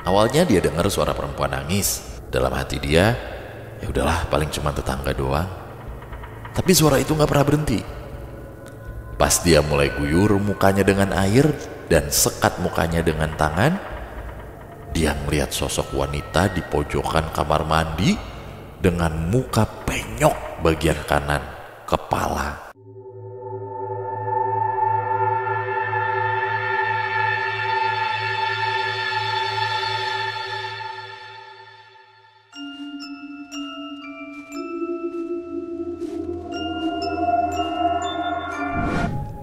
Awalnya dia dengar suara perempuan nangis. Dalam hati dia, ya udahlah, paling cuma tetangga doang. Tapi suara itu gak pernah berhenti. Pas dia mulai guyur mukanya dengan air dan sekat mukanya dengan tangan, dia melihat sosok wanita di pojokan kamar mandi dengan muka penyok bagian kanan kepala.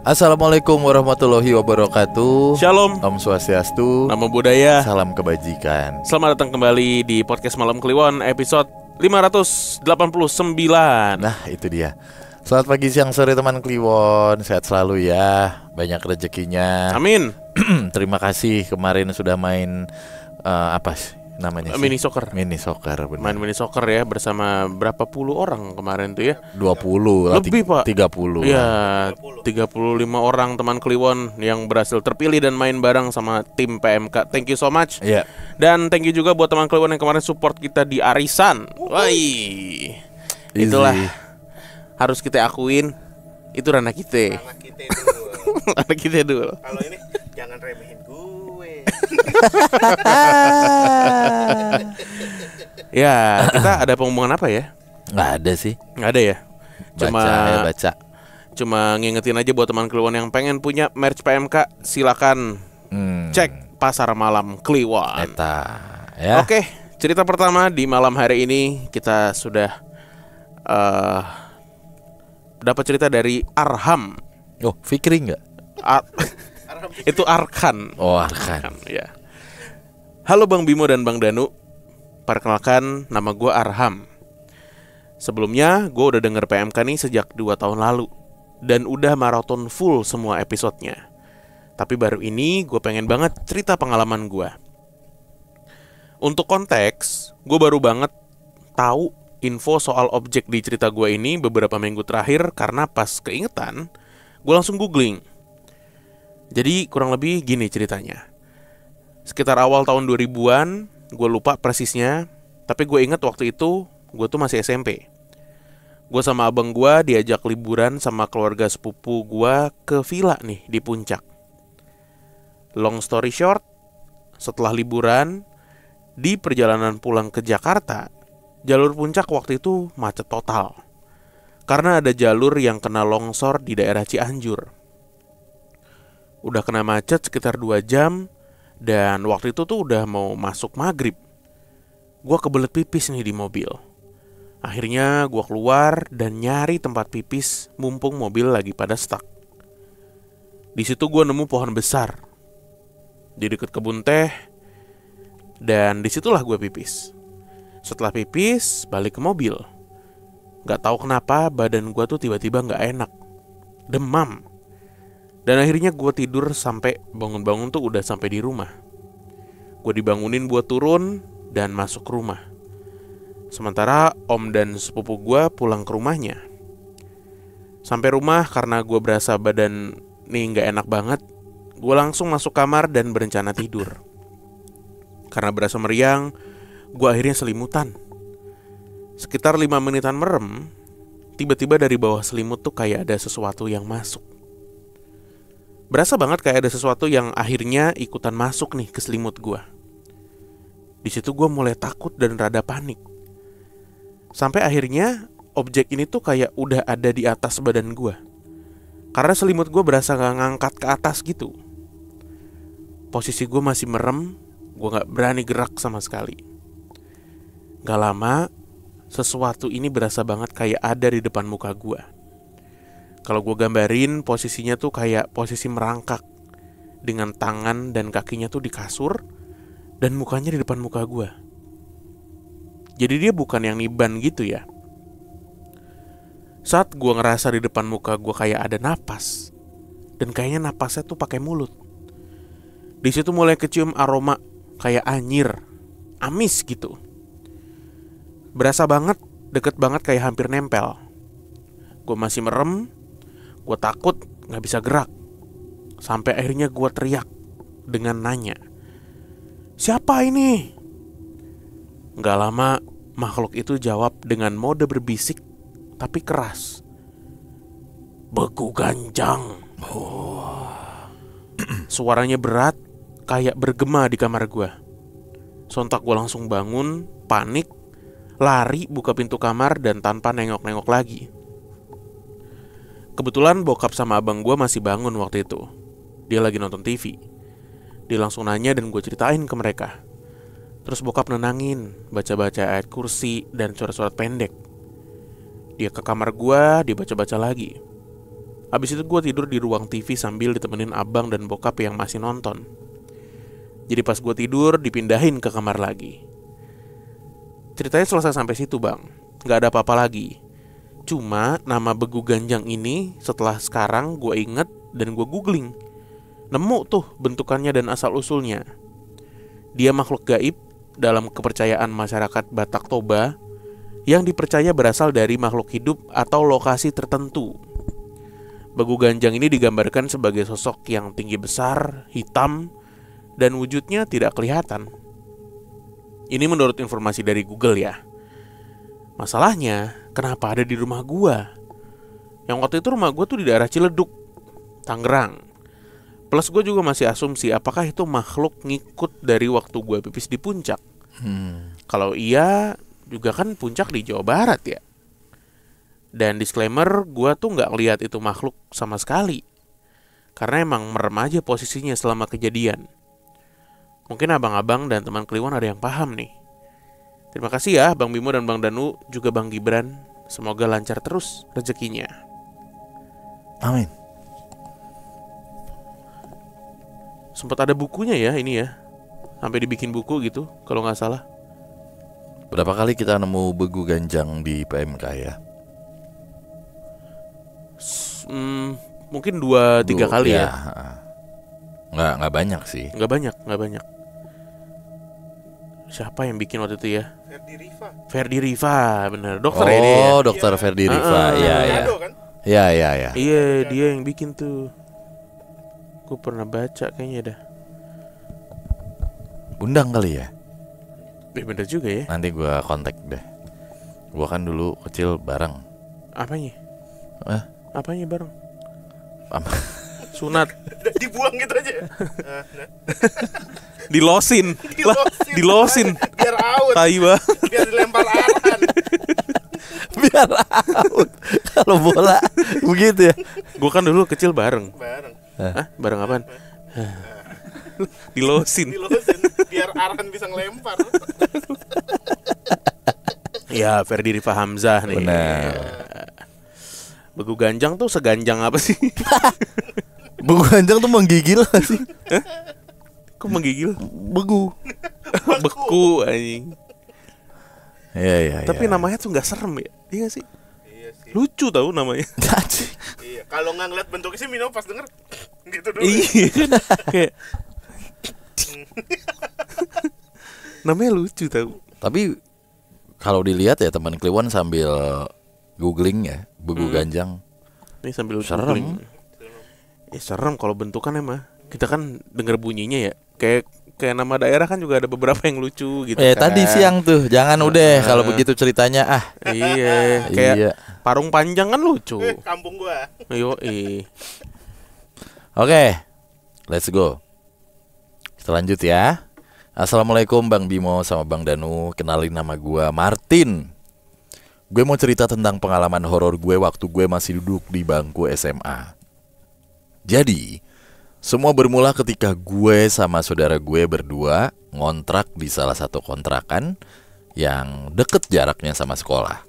Assalamualaikum warahmatullahi wabarakatuh. Shalom. Om Swastiastu. Namo Buddhaya. Salam kebajikan. Selamat datang kembali di podcast Malam Kliwon episode 589. Nah itu dia. Selamat pagi, siang, sore teman Kliwon. Sehat selalu ya. Banyak rezekinya. Amin. Terima kasih kemarin sudah main apa sih namanya sih? Mini soccer. Mini soccer, benar. Main mini soccer ya bersama berapa puluh orang kemarin tuh ya? 20 lah. Lebih Pak. 30 ya, 35 orang teman Kliwon yang berhasil terpilih dan main bareng sama tim PMK. Thank you so much. Iya. Dan thank you juga buat teman Kliwon yang kemarin support kita di arisan. Woi. Itulah harus kita akuin, itu ranah kita. Ranah kita dulu. Kalau ini jangan remehin gue. Ya, kita ada pengumuman apa ya? Nggak ada sih. Nggak ada ya. Baca. Cuma ngingetin aja buat teman Kliwon yang pengen punya merch PMK, silakan cek Pasar Malam Kliwon. Eta ya. Oke, cerita pertama di malam hari ini kita sudah dapat cerita dari Arham. Oh, Fikri nggak? Itu Arkan. Oh, Arkan. Ya. Halo Bang Bimo dan Bang Danu. Perkenalkan, nama gue Arham. Sebelumnya gue udah denger PMK nih sejak 2 tahun lalu dan udah maraton full semua episodenya. Tapi baru ini gue pengen banget cerita pengalaman gue. Untuk konteks, gue baru banget tahu info soal objek di cerita gue ini beberapa minggu terakhir karena pas keingetan, gue langsung googling. Jadi kurang lebih gini ceritanya. Sekitar awal tahun 2000-an, gue lupa persisnya, tapi gue inget waktu itu gue tuh masih SMP. Gue sama abang gue diajak liburan sama keluarga sepupu gue ke villa nih di Puncak. Long story short, setelah liburan, di perjalanan pulang ke Jakarta, jalur Puncak waktu itu macet total. Karena ada jalur yang kena longsor di daerah Cianjur. Udah kena macet sekitar 2 jam, dan waktu itu tuh udah mau masuk maghrib. Gue kebelet pipis nih di mobil. Akhirnya gue keluar dan nyari tempat pipis mumpung mobil lagi pada stuck. Di situ gue nemu pohon besar di dekat kebun teh, dan disitulah gue pipis. Setelah pipis, balik ke mobil. Gak tahu kenapa badan gue tuh tiba-tiba gak enak, demam. Dan akhirnya gue tidur sampai bangun-bangun tuh udah sampai di rumah. Gue dibangunin buat turun dan masuk ke rumah. Sementara om dan sepupu gue pulang ke rumahnya. Sampai rumah karena gue berasa badan nih gak enak banget, gue langsung masuk kamar dan berencana tidur. Karena berasa meriang, gue akhirnya selimutan. Sekitar 5 menitan merem, tiba-tiba dari bawah selimut tuh kayak ada sesuatu yang masuk. Berasa banget kayak ada sesuatu yang akhirnya ikutan masuk nih ke selimut gue. Di situ gue mulai takut dan rada panik. Sampai akhirnya objek ini tuh kayak udah ada di atas badan gue. Karena selimut gue berasa gak ngangkat ke atas gitu. Posisi gue masih merem, gue gak berani gerak sama sekali. Gak lama, sesuatu ini berasa banget kayak ada di depan muka gue. Kalau gue gambarin, posisinya tuh kayak posisi merangkak, dengan tangan dan kakinya tuh di kasur, dan mukanya di depan muka gue. Jadi dia bukan yang niban gitu ya. Saat gue ngerasa di depan muka gue kayak ada napas, dan kayaknya napasnya tuh pakai mulut. Di situ mulai kecium aroma kayak anyir, amis gitu. Berasa banget, deket banget kayak hampir nempel. Gue masih merem, gue takut gak bisa gerak. Sampai akhirnya gue teriak dengan nanya, "Siapa ini?" Gak lama makhluk itu jawab dengan mode berbisik tapi keras. "Begu Ganjang." Suaranya berat, kayak bergema di kamar gue. Sontak gue langsung bangun, panik, lari buka pintu kamar dan tanpa nengok-nengok lagi. Kebetulan bokap sama abang gue masih bangun waktu itu. Dia lagi nonton TV. Dia langsung nanya dan gue ceritain ke mereka. Terus bokap nenangin, baca-baca ayat kursi dan surat-surat pendek. Dia ke kamar gue, dia baca-baca lagi. Habis itu gue tidur di ruang TV sambil ditemenin abang dan bokap yang masih nonton. Jadi pas gue tidur dipindahin ke kamar lagi. Ceritanya selesai sampai situ bang. Gak ada apa-apa lagi. Cuma nama Begu Ganjang ini setelah sekarang gue inget dan gue googling. Nemu tuh bentukannya dan asal-usulnya. Dia makhluk gaib dalam kepercayaan masyarakat Batak Toba yang dipercaya berasal dari makhluk hidup atau lokasi tertentu. Begu Ganjang ini digambarkan sebagai sosok yang tinggi besar, hitam, dan wujudnya tidak kelihatan. Ini menurut informasi dari Google ya. Masalahnya, kenapa ada di rumah gua? Yang waktu itu rumah gua tuh di daerah Ciledug, Tangerang. Plus gue juga masih asumsi apakah itu makhluk ngikut dari waktu gue pipis di puncak. Kalau iya, juga kan puncak di Jawa Barat ya. Dan disclaimer, gue tuh gak lihat itu makhluk sama sekali. Karena emang merem aja posisinya selama kejadian. Mungkin abang-abang dan teman Kliwon ada yang paham nih. Terima kasih ya Bang Bimo dan Bang Danu, juga Bang Gibran. Semoga lancar terus rezekinya. Amin. Sempat ada bukunya ya ini ya. Sampai dibikin buku gitu kalau gak salah. Berapa kali kita nemu Begu Ganjang di PMK ya? Mungkin 2-3 kali ya. Nggak banyak sih. Nggak banyak. Siapa yang bikin waktu itu ya? Ferdi Riva, bener. Dokter ya dia. Oh, dokter Ferdi Riva. Iya. Iya. Iya, dia yang bikin tuh. Gue pernah baca kayaknya dah. Undang kali ya? Bener juga ya. Nanti gue kontak deh. Gue kan dulu kecil bareng. Apanya? Apanya bareng? Apa? Sunat. Dibuang gitu aja. Dilosin. Dilosin. Biar out. Tai banget. Biar dilempar arahan. Biar out. Kalau bola begitu ya. Gue kan dulu kecil bareng. Bareng. Bareng apaan? Dilosin. Biar arahan bisa ngelempar. Ya, Ferdi Riva Hamzah nih. Benar. Begu Ganjang tuh seganjang apa sih? Begu Ganjang tuh menggigil gak sih? Kok menggigil? Begu. Beku anjing. Iya. Tapi namanya tuh gak serem ya? Iya gak sih? Iya sih. Lucu tau namanya. Iya. Kalau nggak ngeliat bentuknya sih Mino pas denger gitu dulu. Iya. Kayak namanya lucu tau. Tapi kalau dilihat ya teman Kliwon sambil googling ya Begu Ganjang. Ini sambil serem. googling. Serem kalau bentukannya mah. Kita kan denger bunyinya ya. Kayak nama daerah kan juga ada beberapa yang lucu gitu kan. Tadi siang tuh. Jangan udah kalau begitu ceritanya Iya. Kayak iya. Parung Panjang kan lucu. Kampung gua. Ayo, Oke, let's go. Kita lanjut ya. Assalamualaikum Bang Bimo sama Bang Danu. Kenalin nama gue Martin. Gue mau cerita tentang pengalaman horor gue waktu gue masih duduk di bangku SMA. Jadi, semua bermula ketika gue sama saudara gue berdua ngontrak di salah satu kontrakan yang deket jaraknya sama sekolah.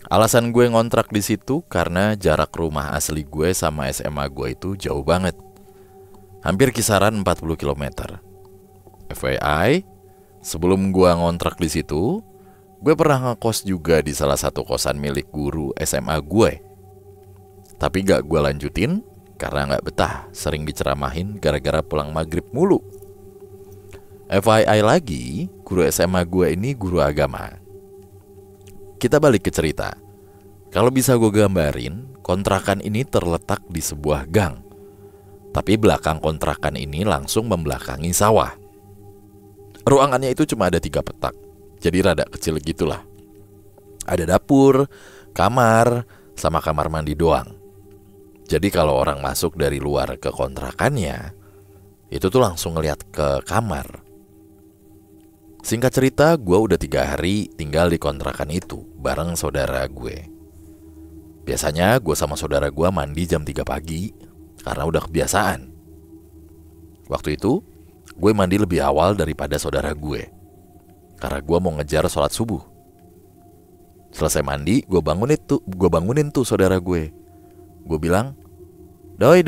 Alasan gue ngontrak di situ karena jarak rumah asli gue sama SMA gue itu jauh banget. Hampir kisaran 40 km. FYI, sebelum gue ngontrak di situ, gue pernah ngekos juga di salah satu kosan milik guru SMA gue. Tapi gak gue lanjutin karena gak betah sering diceramahin gara-gara pulang maghrib mulu. FYI lagi, guru SMA gue ini guru agama. Kita balik ke cerita. Kalau bisa gue gambarin, kontrakan ini terletak di sebuah gang. Tapi belakang kontrakan ini langsung membelakangi sawah. Ruangannya itu cuma ada 3 petak, jadi rada kecil gitulah. Ada dapur, kamar, sama kamar mandi doang. Jadi kalau orang masuk dari luar ke kontrakannya, itu tuh langsung ngeliat ke kamar. Singkat cerita, gue udah 3 hari tinggal di kontrakan itu bareng saudara gue. Biasanya gue sama saudara gue mandi jam 3 pagi karena udah kebiasaan. Waktu itu gue mandi lebih awal daripada saudara gue karena gue mau ngejar sholat subuh. Selesai mandi, gue bangunin tuh saudara gue. Gue bilang, "Doi,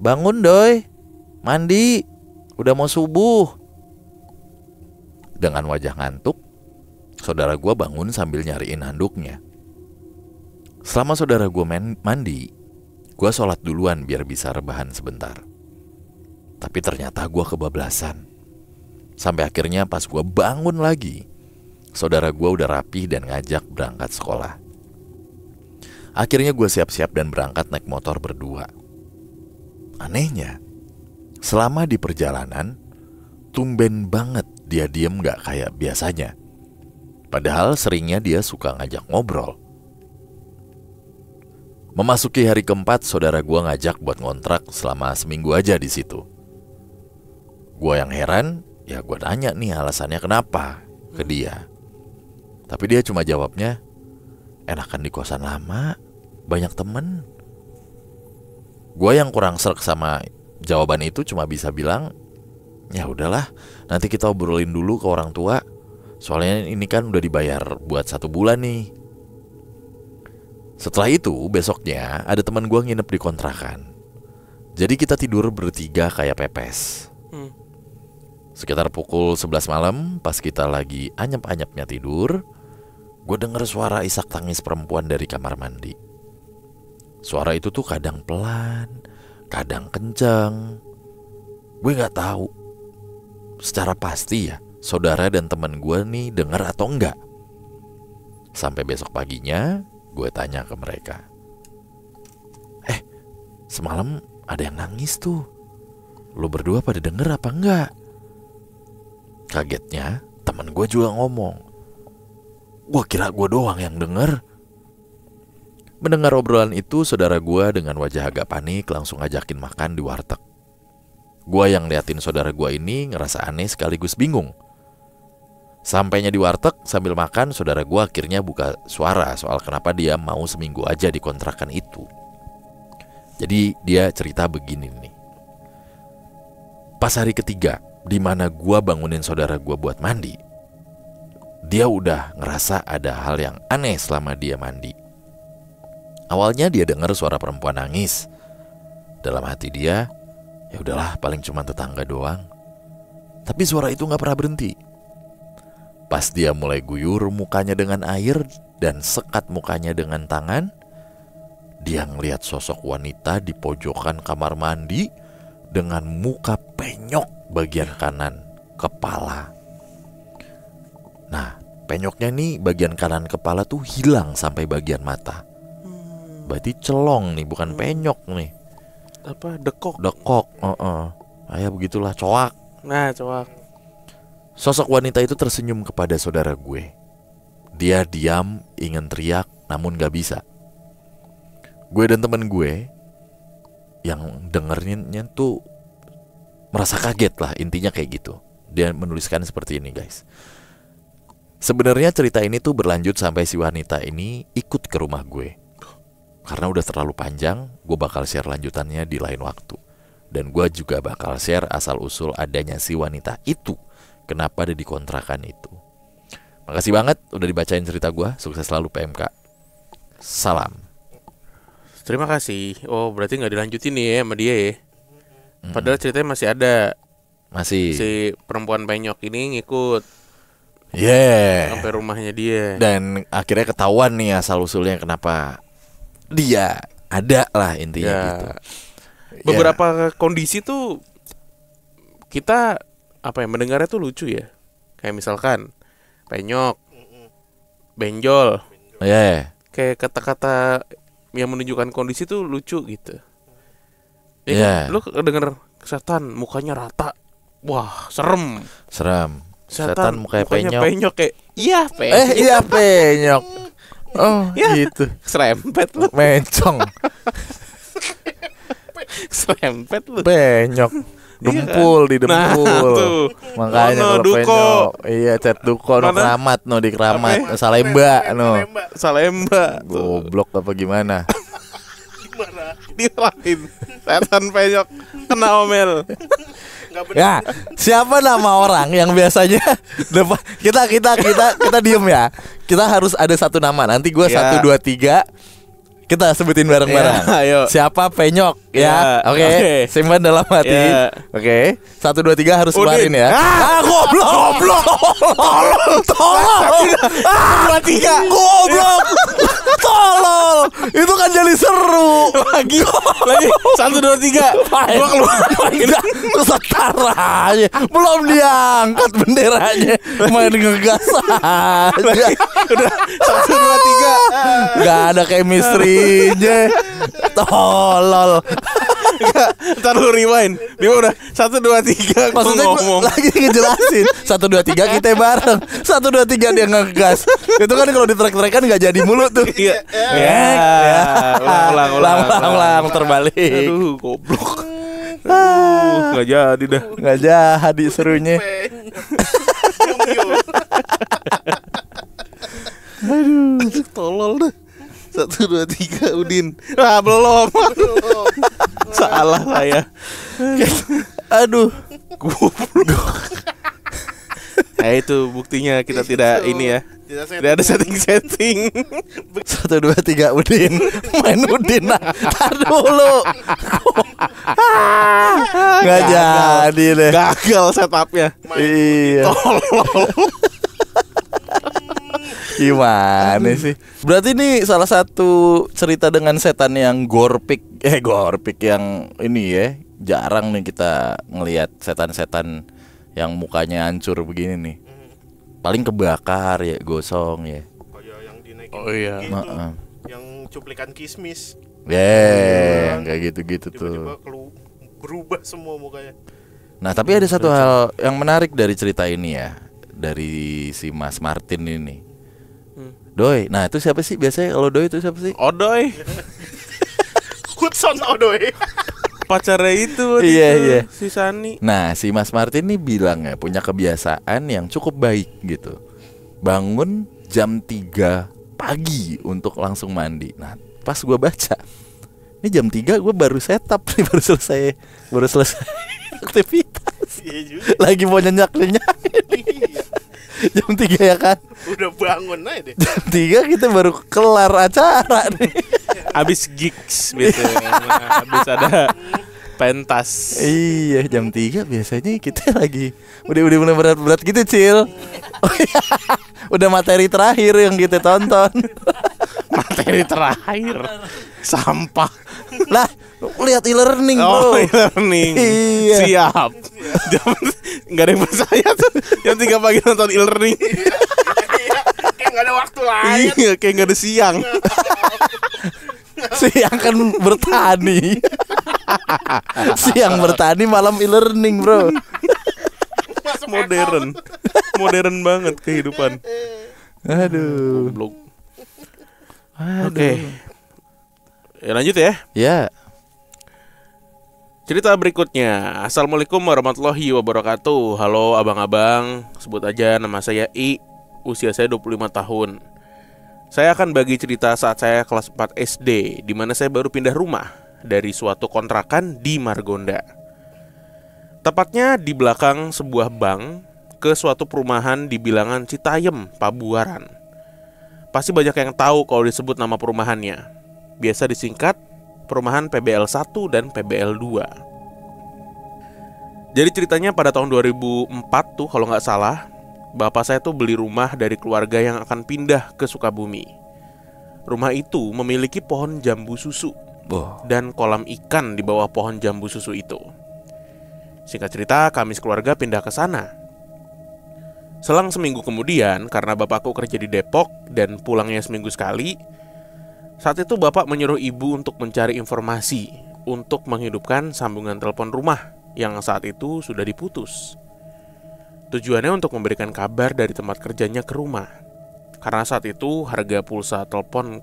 bangun doi, mandi, udah mau subuh." Dengan wajah ngantuk, saudara gue bangun sambil nyariin handuknya. Selama saudara gue mandi, gue sholat duluan biar bisa rebahan sebentar. Tapi ternyata gue kebablasan. Sampai akhirnya pas gue bangun lagi, saudara gue udah rapih dan ngajak berangkat sekolah. Akhirnya gue siap-siap dan berangkat naik motor berdua. Anehnya, selama di perjalanan, tumben banget dia diem gak kayak biasanya. Padahal seringnya dia suka ngajak ngobrol. Memasuki hari keempat, saudara gue ngajak buat ngontrak selama seminggu aja di situ. Gue yang heran, ya gue tanya nih alasannya kenapa ke dia. Tapi dia cuma jawabnya, enakan di kosan lama, banyak temen. Gue yang kurang srek sama jawaban itu cuma bisa bilang, ya udahlah, nanti kita obrolin dulu ke orang tua. Soalnya ini kan udah dibayar buat 1 bulan nih. Setelah itu besoknya ada teman gue nginep di kontrakan. Jadi kita tidur bertiga kayak pepes. Sekitar pukul 11 malam, pas kita lagi anyep-anyepnya tidur, gue denger suara isak tangis perempuan dari kamar mandi. Suara itu tuh kadang pelan, kadang kencang. Gue gak tahu secara pasti ya saudara dan teman gue nih denger atau enggak. Sampai besok paginya gue tanya ke mereka, semalam ada yang nangis tuh. Lo berdua pada denger apa enggak? Kagetnya teman gue juga ngomong, gue kira gue doang yang denger. Mendengar obrolan itu, saudara gue dengan wajah agak panik langsung ngajakin makan di warteg. Gue yang liatin saudara gue ini ngerasa aneh sekaligus bingung. Sampainya di warteg sambil makan, saudara gue akhirnya buka suara soal kenapa dia mau seminggu aja di kontrakan itu. Jadi dia cerita begini nih. Pas hari ketiga, di mana gue bangunin saudara gue buat mandi, dia udah ngerasa ada hal yang aneh selama dia mandi. Awalnya dia dengar suara perempuan nangis. Dalam hati dia, ya udahlah, paling cuma tetangga doang. Tapi suara itu gak pernah berhenti. Pas dia mulai guyur mukanya dengan air dan sekat mukanya dengan tangan, dia ngelihat sosok wanita di pojokan kamar mandi dengan muka penyok bagian kanan kepala. Nah, penyoknya nih bagian kanan kepala tuh hilang sampai bagian mata. Berarti celong nih, bukan penyok nih. Apa? Dekok. Ya begitulah, coak. Nah, coak. Sosok wanita itu tersenyum kepada saudara gue. Dia diam, ingin teriak, namun gak bisa. Gue dan temen gue yang dengerinnya tuh merasa kaget lah, intinya kayak gitu. Dia menuliskan seperti ini, guys. Sebenarnya cerita ini tuh berlanjut sampai si wanita ini ikut ke rumah gue. Karena udah terlalu panjang, gue bakal share lanjutannya di lain waktu. Dan gue juga bakal share asal-usul adanya si wanita itu, kenapa ada di kontrakan itu. Makasih banget udah dibacain cerita gue. Sukses selalu PMK. Salam. Terima kasih. Oh, berarti gak dilanjutin nih ya sama dia ya. Padahal ceritanya masih ada. Masih. Si perempuan penyok ini ngikut sampai rumahnya dia. Dan akhirnya ketahuan nih asal-usulnya kenapa dia ada lah, intinya gitu. Beberapa kondisi tuh kita mendengarnya tuh lucu ya. Kayak misalkan penyok, benjol. Kayak kata-kata yang menunjukkan kondisi tuh lucu gitu. Lu denger setan mukanya rata. Wah, serem. Serem. Setan mukanya penyok. Penyok kayak iya penyok. Iya penyok. Oh Ya. gitu. Serempet lu. Mencong. Serempet lu. Penyok. Dempul di dempul. Nah, tuh. Makanya Ono, kalau duko. penyok. Iya cet duko no Mana? keramat no di keramat. Apa? Salemba no. Salemba. Goblok apa gimana? Gimana? Dirahin. Setan penyok kena omel. Nggak bener. Ya, siapa nama orang yang biasanya kita diem ya. Kita harus ada satu nama. Nanti gua Ya. 1 2 3 kita sebutin bareng-bareng. Ya, ayo. Siapa penyok Ya, ya? Oke. oke. Simpan dalam hati. Ya. Oke. 1 2 3 harus Udin. keluarin ya. Ah, Goblok. Tolong. 2 3. Goblok. Tolol. Itu kan jadi seru. Lagi 1 2 3. Gua keluarin. Setara aja. Belum diangkat benderanya. Main ngegas aja. Udah 1 2 3. Gak ada chemistry-nya. Tolol. Ntar lu rewind. Dia udah 1 2 3 gua Maksudnya gua ngomong. lagi ngejelasin 1 2 3 kita bareng. 1 2 3 dia ngegas. Itu kan kalau ditrek-trek kan gak jadi mulu tuh. Iya. Ya. Ulang terbalik. Aduh, goblok. Aduh, enggak jadi dah. Gak jadi serunya. Aduh, tolol dah. 1 2 3 Udin. Ah, belum. Salah saya. Aduh. Nah, itu buktinya kita tidak ini ya. Tidak ada setting-setting. 1 2 3 Udin. Main Udin lah. Tar dulu. Gak jadi deh. Gagal setupnya. Iya. Tolol. Gimana sih? Berarti ini salah satu cerita dengan setan yang gorpik yang ini ya. Jarang nih kita ngelihat setan-setan yang mukanya hancur begini nih. Paling kebakar ya, gosong ya. Kayak yang dinaikin Oh iya. gitu. Heeh. Yang cuplikan kismis. Kayak gitu-gitu Tiba-tiba tuh. berubah semua mukanya. Nah, tapi ada satu hal yang menarik dari cerita ini ya. Dari si Mas Martin ini. Doi, nah itu siapa sih biasanya kalau Doi itu siapa sih? Odoy. Hudson Odoi. Pacarnya itu waktu Iya, itu, iya. si Sani. Nah, si Mas Martin ini bilang ya punya kebiasaan yang cukup baik gitu. Bangun jam 3 pagi untuk langsung mandi. Nah, pas gua baca, ini jam 3 gue baru setup nih, baru selesai aktivitas. Iya juga. Lagi mau nyenyak-nyenyak. Jam 3 ya kan? Udah bangun aja deh. Jam 3 kita baru kelar acara nih. Abis gigs biasanya. Abis ada pentas. Iya, jam 3 biasanya kita lagi udah berat-berat gitu, Cil. Oh, iya. Udah materi terakhir yang kita tonton. Materi terakhir. Sampah. Lah, lihat e-learning, Oh, Bro. e-learning. Iya. Siap. Gak ada yang percaya tuh. Jam 3 pagi nonton e-learning. Iya, kayak nggak ada waktu lain. Iya, kayak gak ada siang. Siang kan bertani. Siang bertani, malam e-learning, Bro. Modern. Modern banget kehidupan. Aduh. Goblok. Oke. Ya, lanjut ya. Ya. Cerita berikutnya. Assalamualaikum warahmatullahi wabarakatuh. Halo abang-abang, sebut aja nama saya I. Usia saya 25 tahun. Saya akan bagi cerita saat saya kelas 4 SD, di mana saya baru pindah rumah dari suatu kontrakan di Margonda. Tepatnya di belakang sebuah bank ke suatu perumahan di bilangan Citayam, Pabuaran. Pasti banyak yang tahu kalau disebut nama perumahannya. Biasa disingkat perumahan PBL 1 dan PBL 2. Jadi ceritanya pada tahun 2004 tuh kalau nggak salah, bapak saya tuh beli rumah dari keluarga yang akan pindah ke Sukabumi. Rumah itu memiliki pohon jambu susu dan kolam ikan di bawah pohon jambu susu itu. Singkat cerita, kami sekeluarga pindah ke sana. Selang seminggu kemudian, karena bapakku kerja di Depok dan pulangnya seminggu sekali, saat itu bapak menyuruh ibu untuk mencari informasi untuk menghidupkan sambungan telepon rumah yang saat itu sudah diputus. Tujuannya untuk memberikan kabar dari tempat kerjanya ke rumah. Karena saat itu harga pulsa telepon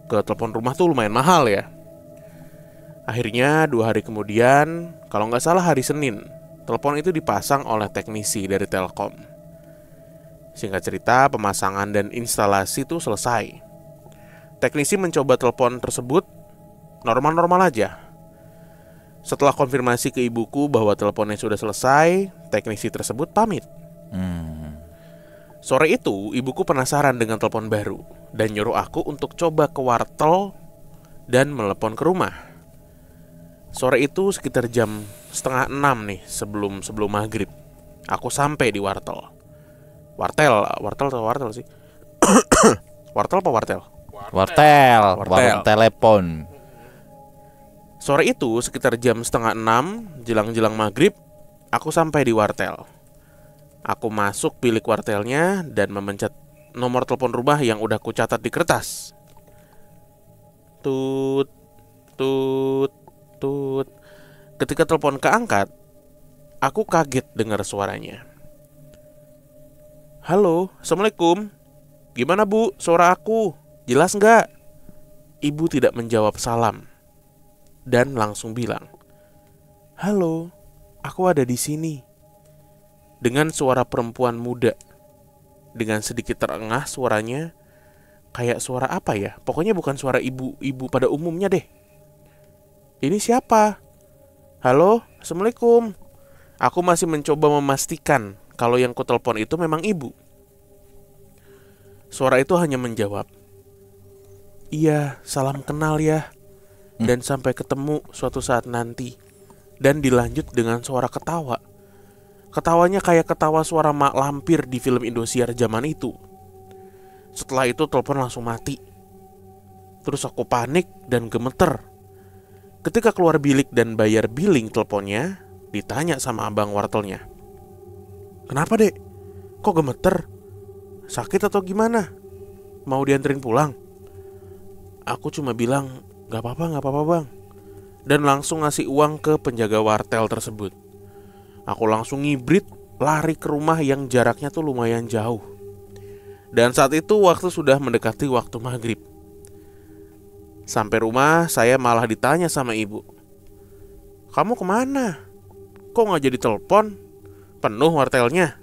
ke telepon rumah tuh lumayan mahal ya. Akhirnya 2 hari kemudian, kalau nggak salah hari Senin, telepon itu dipasang oleh teknisi dari Telkom. Singkat cerita, pemasangan dan instalasi itu selesai. Teknisi mencoba telepon tersebut normal-normal aja. Setelah konfirmasi ke ibuku bahwa teleponnya sudah selesai, teknisi tersebut pamit. Sore itu, ibuku penasaran dengan telepon baru dan nyuruh aku untuk coba ke wartel dan menelepon ke rumah. Sore itu sekitar jam 5:30 nih, sebelum maghrib. Aku sampai di wartel. Wartel atau wartel sih? Wartel apa wartel? Wartel, warung telepon. Sore itu sekitar jam 5:30, jelang maghrib, aku sampai di wartel. Aku masuk bilik wartelnya dan memencet nomor telepon rumah yang udah kucatat di kertas. Tut, tut, tut. Ketika telepon keangkat, aku kaget dengar suaranya. Halo, Assalamualaikum. Gimana bu, suara aku? Jelas nggak? Ibu tidak menjawab salam dan langsung bilang, halo, aku ada di sini. Dengan suara perempuan muda, dengan sedikit terengah suaranya, kayak suara apa ya? Pokoknya bukan suara ibu-ibu pada umumnya deh. Ini siapa? Halo, Assalamualaikum. Aku masih mencoba memastikan kalau yang kutelepon itu memang ibu. Suara itu hanya menjawab, iya, salam kenal ya, dan sampai ketemu suatu saat nanti. Dan dilanjut dengan suara ketawa. Ketawanya kayak ketawa suara mak lampir di film Indosiar zaman itu. Setelah itu telepon langsung mati. Terus aku panik dan gemeter. Ketika keluar bilik dan bayar billing teleponnya, ditanya sama abang wartelnya, kenapa dek? Kok gemeter? Sakit atau gimana? Mau dianterin pulang? Aku cuma bilang, gak apa-apa bang. Dan langsung ngasih uang ke penjaga wartel tersebut. Aku langsung ngibrit lari ke rumah yang jaraknya tuh lumayan jauh. Dan saat itu waktu sudah mendekati waktu maghrib. Sampai rumah saya malah ditanya sama ibu, kamu kemana? Kok gak jadi telepon? Penuh wartelnya?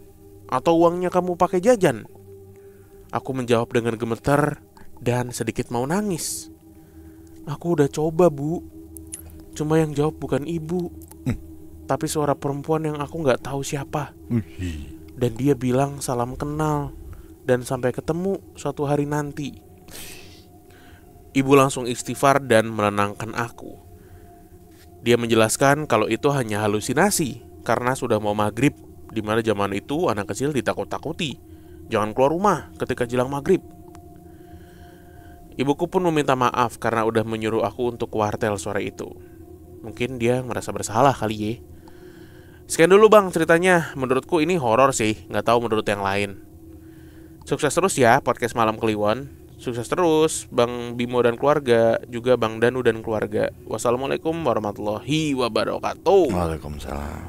Atau uangnya kamu pakai jajan? Aku menjawab dengan gemeter dan sedikit mau nangis. Aku udah coba bu, cuma yang jawab bukan ibu, tapi suara perempuan yang aku gak tahu siapa. Dan dia bilang salam kenal dan sampai ketemu suatu hari nanti. Ibu langsung istighfar dan menenangkan aku. Dia menjelaskan kalau itu hanya halusinasi karena sudah mau maghrib, di mana zaman itu anak kecil ditakut-takuti jangan keluar rumah ketika jelang maghrib. Ibuku pun meminta maaf karena udah menyuruh aku untuk ke wartel sore itu. Mungkin dia merasa bersalah kali ya. Sekian dulu bang ceritanya. Menurutku ini horor sih, gak tahu menurut yang lain. Sukses terus ya podcast Malam Kliwon. Sukses terus Bang Bimo dan keluarga, juga Bang Danu dan keluarga. Wassalamualaikum warahmatullahi wabarakatuh. Waalaikumsalam.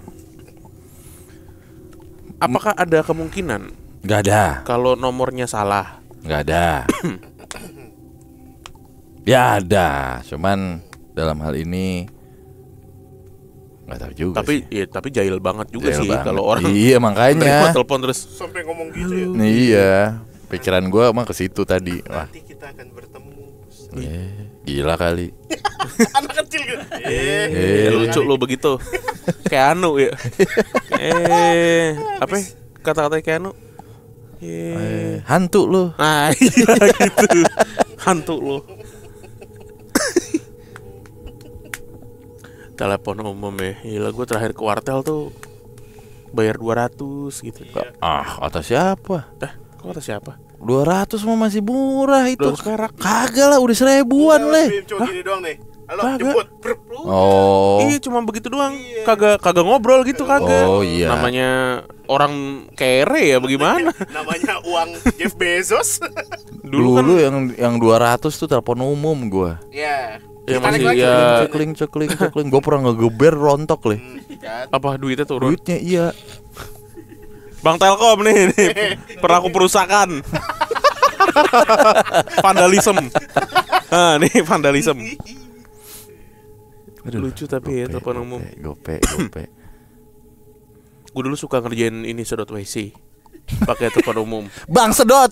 Apakah ada kemungkinan Gak ada. kalau nomornya salah? Gak ada. Ya ada, cuman dalam hal ini nggak tahu juga Tapi sih. ya, tapi jahil banget juga Jahil sih banget. kalau orang Iya terima makanya. telepon terus. Sampai ngomong gitu ya. Nih, iya, pikiran gue emang ke situ tadi. Wah, Nanti kita akan bertemu. gila kali. Anak kecil gitu. Lucu lo begitu. Kayak Anu ya. Apa ya? Kata-katanya kayak Anu. Hantu lu. Nah, iya gitu. Hantu lo. Telepon umum ya. Gila, gue terakhir ke wartel tuh bayar 200 gitu. Kata siapa? Kok kata siapa? 200 mah masih murah itu. 200 perak. Kagak lah, udah 1000-an leh. Cuma gini doang nih. Halo, Kagak. jemput. Oh. Iya, cuma begitu doang. Kagak ngobrol gitu kagak. Oh iya. Namanya orang kere ya bagaimana? Namanya uang Jeff Bezos. Dulu kan Dulu yang 200 tuh telepon umum gua. Ya. Ya Tarik masih lagi. ya. Cekling. Gue pernah ngegeber rontok leh. Kan? Apa duitnya turun? Duitnya iya. Bang Telkom nih pelaku perusakan. Vandalisme. Nah, nih vandalisme. Lucu tapi ya telepon umum. Gope. Gue dulu suka ngerjain ini sedot WC pakai telepon umum. Bang sedot.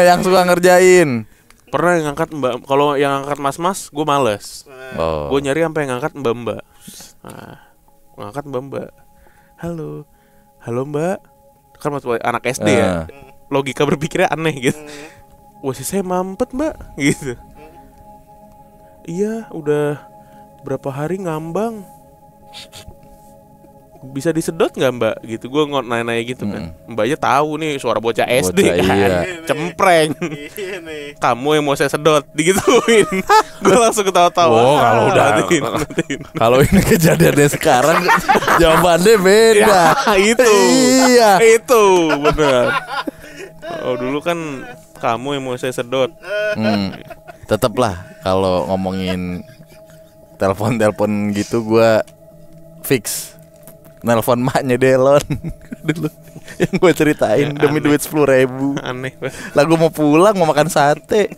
Yang suka ngerjain. Pernah yang ngangkat mbak, kalau yang ngangkat mas-mas gue males. Oh. Gue nyari sampai yang ngangkat mbak-mbak. Nah, ngangkat mbak-mbak. Halo mbak. Kan masih anak SD ya. Logika berpikirnya aneh gitu. Wah sih saya mampet mbak gitu. Iya udah berapa hari ngambang. Bisa disedot nggak mbak gitu. Gue nanya gitu kan. Mbaknya tahu nih suara bocah SD kan. Iya. Cempreng. Iya nih. Kamu yang mau saya sedot digituin. Gue langsung ketawa-tawa. Oh, kalau udah matiin. Kalau ini kejadiannya sekarang jawabannya beda. Itu. Iya. Itu benar. Oh dulu kan kamu yang mau saya sedot. Tetep lah kalau ngomongin telepon gitu gue fix nelpon maknya Delon dulu yang gue ceritain demi duit 10.000. Aneh banget. Lah gue mau pulang mau makan sate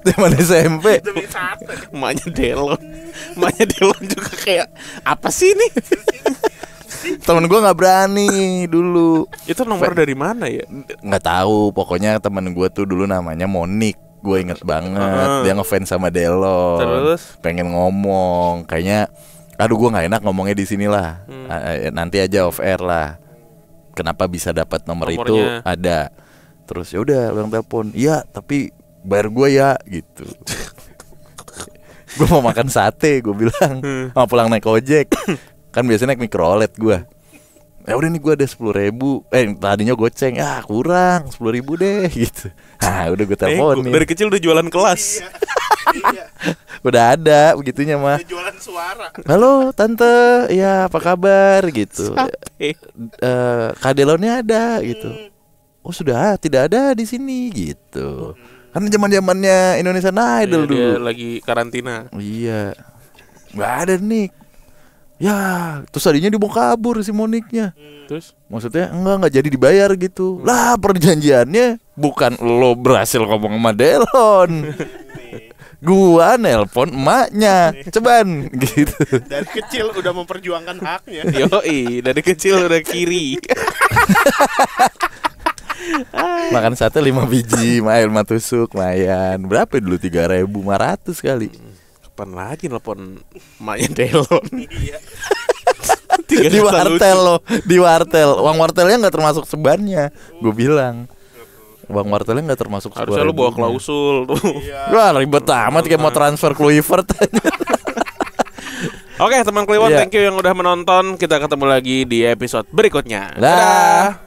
zaman SMP. Demi sate. Maknya Delon juga kayak apa sih ini? Temen gue nggak berani dulu. Itu nomor dari mana ya? Nggak tahu, pokoknya temen gue tuh dulu namanya Monik. Gue inget banget dia ngefans sama Delon. Terus? Pengen ngomong, kayaknya aduh gue nggak enak ngomongnya di sini lah. Nanti aja off air lah. Kenapa bisa dapat nomor Nomornya. itu ada. Terus ya udah lu yang telepon. Iya, tapi bayar gue ya gitu. Gue mau makan sate, gue bilang. Mau pulang naik ojek. Kan biasanya naik mikrolet gue. Ya udah nih gue ada 10.000. Tadinya goceng, kurang 10.000 deh gitu. Udah gue teleponin. Dari kecil udah jualan kelas. Iya. Udah ada begitunya mah. Dia jualan suara. Halo tante, ya apa kabar gitu. Sate. Kak Delonnya ada gitu. Oh sudah tidak ada di sini gitu. Kan zaman-zamannya Indonesian Idol Dia dulu. lagi karantina. Iya. Nggak ada nih. Ya, terus tadinya dia mau kabur si Moniknya. Terus Maksudnya enggak jadi dibayar gitu. Lah perjanjiannya bukan lo berhasil ngomong sama Delon. Gua nelpon emaknya Ceban gitu. Dari kecil udah memperjuangkan haknya. yoi dari kecil udah kiri. Makan sate 5 biji, mail matusuk, lumayan. Berapa dulu 3.500 kali. Kapan lagi nelpon emaknya Delon? Iya. Di wartel loh, di wartel. Uang wartelnya nggak termasuk sebannya. Gue bilang uang wartelnya nggak termasuk. Harusnya lu bawa klausul tuh. Wah ribet amat kayak mau transfer Kluivert. Oke teman Kliwon, Iya. thank you yang udah menonton. Kita ketemu lagi di episode berikutnya. Dah.